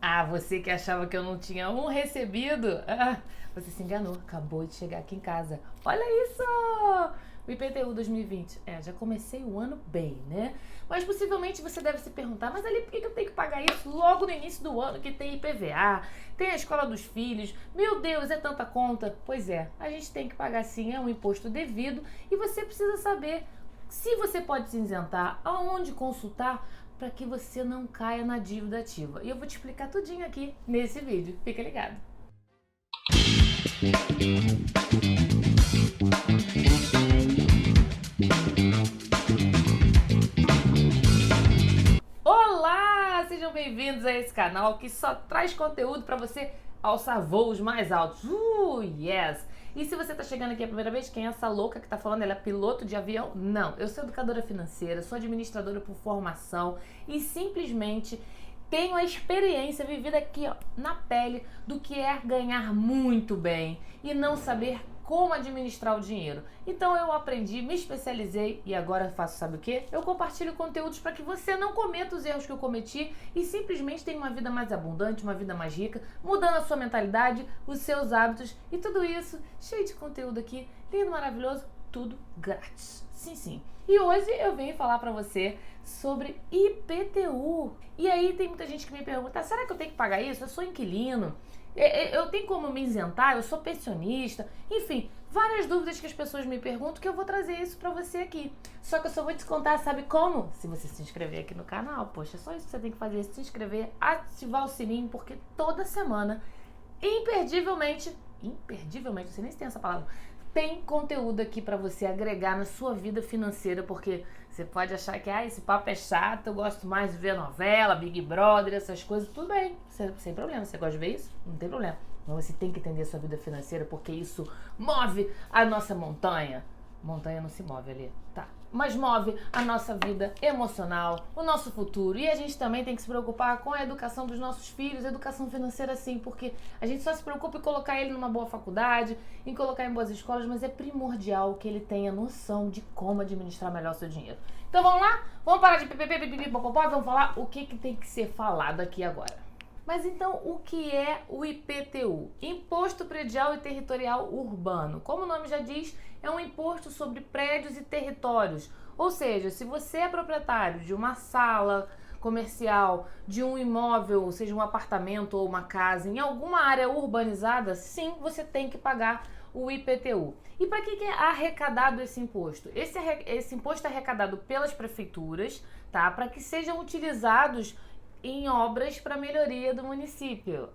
Ah, você que achava que eu não tinha um recebido? Ah, você se enganou, acabou de chegar aqui em casa. Olha isso! O IPTU 2020. Já comecei o ano bem, né? Mas possivelmente você deve se perguntar, mas ali por que eu tenho que pagar isso logo no início do ano que tem IPVA, tem a escola dos filhos? Meu Deus, é tanta conta. Pois é, a gente tem que pagar sim, é um imposto devido e você precisa saber se você pode se isentar, aonde consultar para que você não caia na dívida ativa. E eu vou te explicar tudinho aqui nesse vídeo. Fica ligado. Olá, sejam bem-vindos a esse canal que só traz conteúdo para você alçar voos mais altos. Yes! E se você tá chegando aqui a primeira vez, quem é essa louca que tá falando? Ela é piloto de avião? Não, eu sou educadora financeira, sou administradora por formação e simplesmente tenho a experiência vivida aqui, ó, na pele do que é ganhar muito bem e não saber como administrar o dinheiro. Então eu aprendi, me especializei e agora faço, sabe o que? Eu compartilho conteúdos para que você não cometa os erros que eu cometi e simplesmente tenha uma vida mais abundante, uma vida mais rica, mudando a sua mentalidade, os seus hábitos e tudo isso cheio de conteúdo aqui, lindo, maravilhoso, tudo grátis. Sim, sim. E hoje eu venho falar para você sobre IPTU. E aí tem muita gente que me pergunta, será que eu tenho que pagar isso? Eu sou inquilino. Eu tenho como me isentar? Eu sou pensionista? Enfim, várias dúvidas que as pessoas me perguntam que eu vou trazer isso pra você aqui. Só que eu só vou te contar, sabe como? Se você se inscrever aqui no canal, poxa, só isso que você tem que fazer, se inscrever, ativar o sininho, porque toda semana, imperdivelmente, não sei nem se tem essa palavra, tem conteúdo aqui pra você agregar na sua vida financeira, porque você pode achar que esse papo é chato, eu gosto mais de ver novela, Big Brother, essas coisas, tudo bem, sem problema. Você gosta de ver isso? Não tem problema. Mas você tem que entender a sua vida financeira, porque isso move a nossa montanha. Montanha não se move ali, tá? Mas move a nossa vida emocional, o nosso futuro. E a gente também tem que se preocupar com a educação dos nossos filhos, a educação financeira sim, porque a gente só se preocupa em colocar ele numa boa faculdade, em colocar em boas escolas, mas é primordial que ele tenha noção de como administrar melhor o seu dinheiro. Então vamos lá? Vamos parar de pipipipipipopopó e vamos falar o que tem que ser falado aqui agora. Mas então, o que é o IPTU? Imposto Predial e Territorial Urbano. Como o nome já diz, é um imposto sobre prédios e territórios. Ou seja, se você é proprietário de uma sala comercial, de um imóvel, seja um apartamento ou uma casa, em alguma área urbanizada, sim, você tem que pagar o IPTU. E para que é arrecadado esse imposto? Esse imposto é arrecadado pelas prefeituras, tá? Para que sejam utilizados em obras para melhoria do município.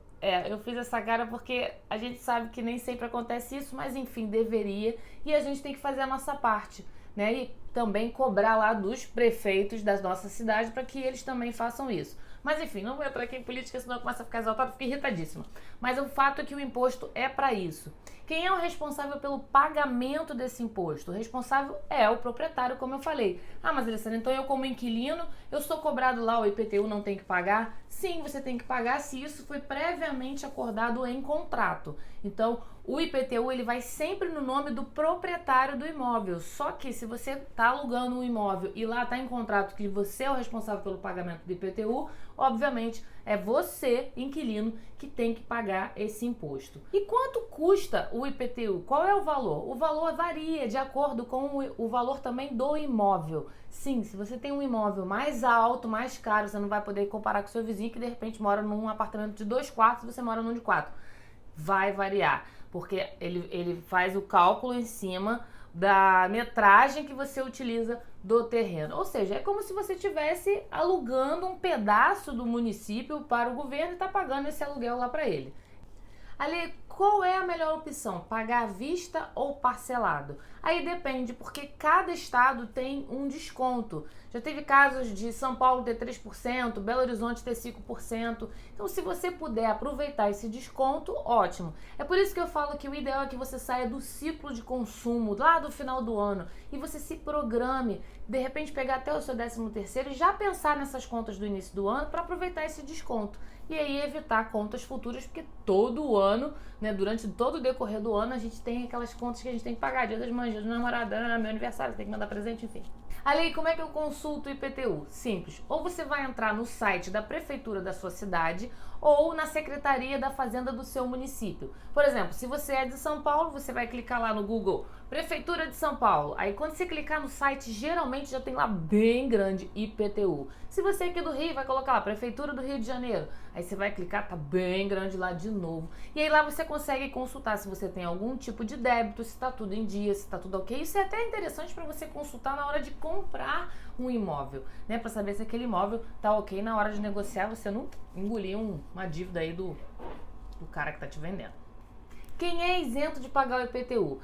Eu fiz essa cara porque a gente sabe que nem sempre acontece isso, mas enfim, deveria, e a gente tem que fazer a nossa parte, né? E também cobrar lá dos prefeitos das nossas cidades para que eles também façam isso. Mas enfim, não vou entrar aqui em política, senão começa a ficar exaltado, fico irritadíssima. Mas o fato é que o imposto é para isso. Quem é o responsável pelo pagamento desse imposto? O responsável é o proprietário, como eu falei. Ah, mas Alessandra, então eu como inquilino, eu sou cobrado lá, o IPTU não tem que pagar? Sim, você tem que pagar se isso foi previamente acordado em contrato. Então, o IPTU ele vai sempre no nome do proprietário do imóvel. Só que se você está alugando um imóvel e lá está em contrato que você é o responsável pelo pagamento do IPTU, obviamente é você, inquilino, que tem que pagar esse imposto. E quanto custa o IPTU? Qual é o valor? O valor varia de acordo com o valor também do imóvel. Sim, se você tem um imóvel mais alto, mais caro, você não vai poder comparar com o seu vizinho que de repente mora num apartamento de 2 quartos e você mora num de 4. Vai variar, porque ele faz o cálculo em cima da metragem que você utiliza do terreno. Ou seja, é como se você estivesse alugando um pedaço do município para o governo e está pagando esse aluguel lá para ele. Ali, qual é a melhor opção? Pagar à vista ou parcelado? Aí depende, porque cada estado tem um desconto. Já teve casos de São Paulo ter 3%, Belo Horizonte ter 5%. Então, se você puder aproveitar esse desconto, ótimo. É por isso que eu falo que o ideal é que você saia do ciclo de consumo lá do final do ano e você se programe, de repente pegar até o seu 13º e já pensar nessas contas do início do ano para aproveitar esse desconto. E aí evitar contas futuras, porque todo ano, né, durante todo o decorrer do ano, a gente tem aquelas contas que a gente tem que pagar, dia das mães, dia do namorado, meu aniversário, tem que mandar presente, enfim. Ali, como é que eu consulto o IPTU? Simples. Ou você vai entrar no site da prefeitura da sua cidade ou na Secretaria da Fazenda do seu município. Por exemplo, se você é de São Paulo, você vai clicar lá no Google Prefeitura de São Paulo. Aí quando você clicar no site, geralmente já tem lá bem grande IPTU. Se você é aqui do Rio, vai colocar lá Prefeitura do Rio de Janeiro. Aí você vai clicar, tá bem grande lá de novo. E aí lá você consegue consultar se você tem algum tipo de débito, se tá tudo em dia, se tá tudo ok. Isso é até interessante para você consultar na hora de comprar um imóvel, né? Para saber se aquele imóvel tá ok na hora de negociar, você não engolir uma dívida aí do cara que tá te vendendo. Quem é isento de pagar o IPTU?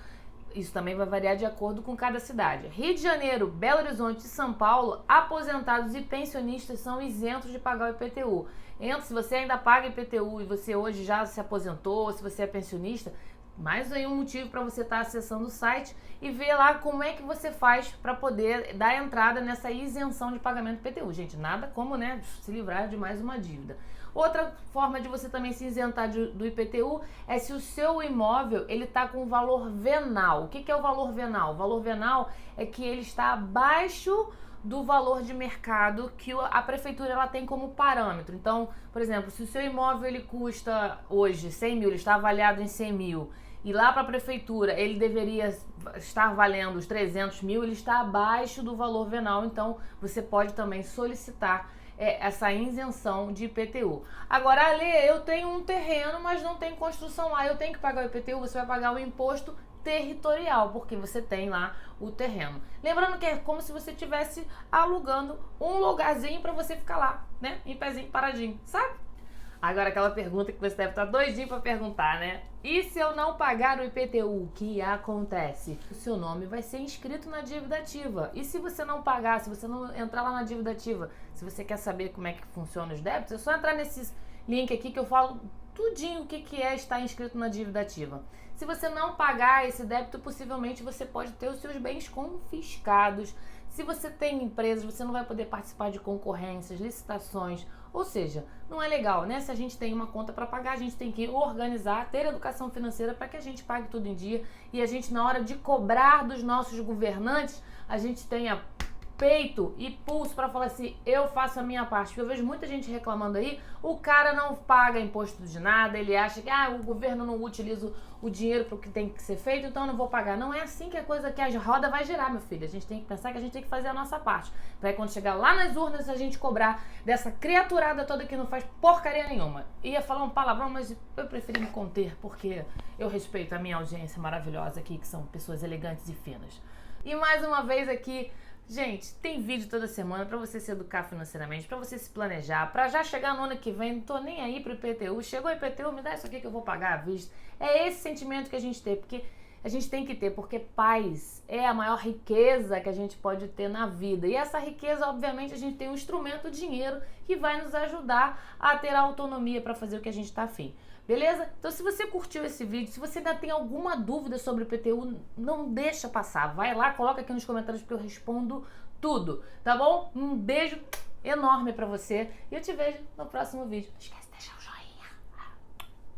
Isso também vai variar de acordo com cada cidade. Rio de Janeiro, Belo Horizonte e São Paulo, aposentados e pensionistas são isentos de pagar o IPTU. Então, se você ainda paga IPTU e você hoje já se aposentou, se você é pensionista, mais aí um motivo para você estar acessando o site e ver lá como é que você faz para poder dar entrada nessa isenção de pagamento do IPTU. Gente, nada como, né, se livrar de mais uma dívida. Outra forma de você também se isentar do IPTU é se o seu imóvel ele está com valor venal. O que é o valor venal? O valor venal é que ele está abaixo do valor de mercado que a prefeitura ela tem como parâmetro. Então, por exemplo, se o seu imóvel ele custa hoje 100 mil, ele está avaliado em 100 mil, e lá para a prefeitura ele deveria estar valendo os 300 mil, ele está abaixo do valor venal, então você pode também solicitar essa isenção de IPTU. Agora, Ale, eu tenho um terreno, mas não tem construção lá, eu tenho que pagar o IPTU, você vai pagar o imposto territorial, porque você tem lá o terreno. Lembrando que é como se você estivesse alugando um lugarzinho para você ficar lá, né? Em pezinho paradinho, sabe? Agora aquela pergunta que você deve estar doidinho para perguntar, né? E se eu não pagar o IPTU, o que acontece? O seu nome vai ser inscrito na dívida ativa. E se você não pagar, se você não entrar lá na dívida ativa, se você quer saber como é que funciona os débitos, é só entrar nesse link aqui que eu falo tudinho o que é estar inscrito na dívida ativa. Se você não pagar esse débito, possivelmente você pode ter os seus bens confiscados. Se você tem empresas, você não vai poder participar de concorrências, licitações, ou seja, não é legal, né? Se a gente tem uma conta para pagar, a gente tem que organizar, ter educação financeira para que a gente pague tudo em dia e a gente, na hora de cobrar dos nossos governantes, a gente tenha peito e pulso para falar assim, eu faço a minha parte. Porque eu vejo muita gente reclamando aí, o cara não paga imposto de nada, ele acha que o governo não utiliza o dinheiro para o que tem que ser feito, então eu não vou pagar. Não é assim que a coisa, que a roda vai girar, meu filho. A gente tem que pensar que a gente tem que fazer a nossa parte. Para quando chegar lá nas urnas, a gente cobrar dessa criaturada toda que não faz porcaria nenhuma. Ia falar um palavrão, mas eu preferi me conter, porque eu respeito a minha audiência maravilhosa aqui, que são pessoas elegantes e finas. E mais uma vez aqui, gente, tem vídeo toda semana pra você se educar financeiramente, pra você se planejar, pra já chegar no ano que vem, não tô nem aí pro IPTU, chegou o IPTU, me dá isso aqui que eu vou pagar à vista. É esse sentimento que a gente tem, porque a gente tem que ter, porque paz é a maior riqueza que a gente pode ter na vida. E essa riqueza, obviamente, a gente tem um instrumento, o dinheiro, que vai nos ajudar a ter a autonomia pra fazer o que a gente tá afim. Beleza? Então, se você curtiu esse vídeo, se você ainda tem alguma dúvida sobre o IPTU, não deixa passar. Vai lá, coloca aqui nos comentários que eu respondo tudo, tá bom? Um beijo enorme pra você e eu te vejo no próximo vídeo. Não esquece de deixar o joinha.